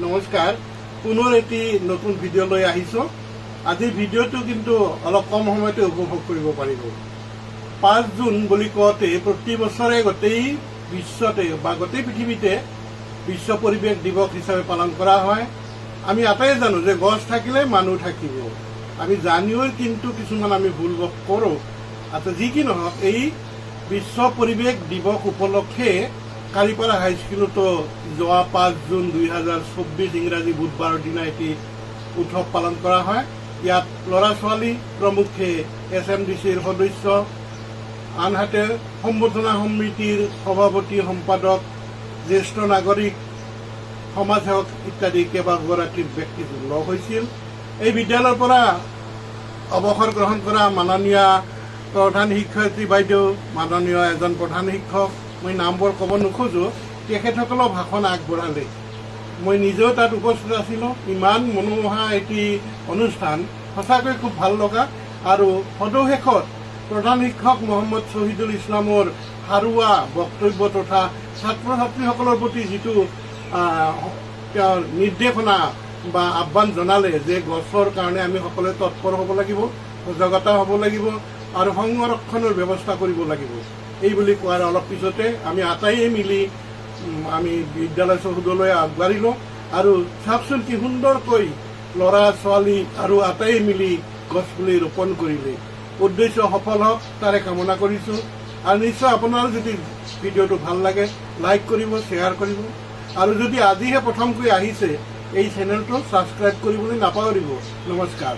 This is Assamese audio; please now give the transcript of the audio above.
নমস্কাৰ পুনৰ এটি নতুন ভিডিঅ' লৈ আহিছো আজি ভিডিঅ'টো কিন্তু অলপ কম সময়তে উপভোগ কৰিব পাৰিব 5 জুন বুলি কওঁতে প্ৰতি বছৰে গোটেই বিশ্বতে বা গোটেই পৃথিৱীতে বিশ্ব পৰিৱেশ দিৱস হিচাপে পালন কৰা হয় আমি আটাই জানো যে গছ থাকিলে মানুহ থাকিব আমি জানিও কিন্তু কিছুমান আমি ভুল কৰোঁ আচ্ছা যি কি নহওক এই বিশ্ব পৰিৱেশ দিৱস উপলক্ষে কালিপাৰা হাইস্কুলতো যোৱা 5 জুন 2024 ইংৰাজী বুধবাৰৰ দিনা এটি উৎসৱ পালন কৰা হয় ইয়াত ল'ৰা ছোৱালী প্ৰমুখে SMDCৰ সদস্য আনহাতে সম্বৰ্ধনা সমিতিৰ সভাপতি সম্পাদক জ্যেষ্ঠ নাগৰিক সমাজসেৱক ইত্যাদি কেইবাগৰাকী ব্যক্তি লগ হৈছিল এই বিদ্যালয়ৰ পৰা অৱসৰ গ্ৰহণ কৰা মাননীয় প্ৰধান শিক্ষয়িত্ৰী বাইদেউ মাননীয় এজন প্ৰধান শিক্ষক মই নামবোৰ ক'ব নোখোজো তেখেতসকলৰ ভাষণ আগবঢ়ালে মই নিজেও তাত উপস্থিত আছিলোঁ ইমান মনোমোহা এটি অনুষ্ঠান সঁচাকৈ খুব ভাল লগা আৰু সদশেষত প্ৰধান শিক্ষক মহম্মদ শহীদুল ইছলামৰ হাৰুৱা বক্তব্য তথা ছাত্ৰ ছাত্ৰীসকলৰ প্ৰতি যিটো তেওঁৰ নিৰ্দেশনা বা আহ্বান জনালে যে গছৰ কাৰণে আমি সকলোৱে তৎপৰ হ'ব লাগিব সজাগতা হ'ব লাগিব আৰু সংৰক্ষণৰ ব্যৱস্থা কৰিব লাগিব এই বুলি কোৱাৰ অলপ পিছতে আমি আটাইয়ে মিলি আমি বিদ্যালয় চৌহদলৈ আগবাঢ়িলোঁ আৰু চাওকচোন কি সুন্দৰকৈ ল'ৰা ছোৱালী আৰু আটাইয়ে মিলি গছপুলি ৰোপণ কৰিলে উদ্দেশ্য সফল হওক তাৰে কামনা কৰিছোঁ আৰু নিশ্চয় আপোনাৰ যদি ভিডিঅ'টো ভাল লাগে লাইক কৰিব শ্বেয়াৰ কৰিব আৰু যদি আজিহে প্ৰথমকৈ আহিছে এই চেনেলটো ছাবস্ক্ৰাইব কৰিবলৈ নাপাহৰিব নমস্কাৰ।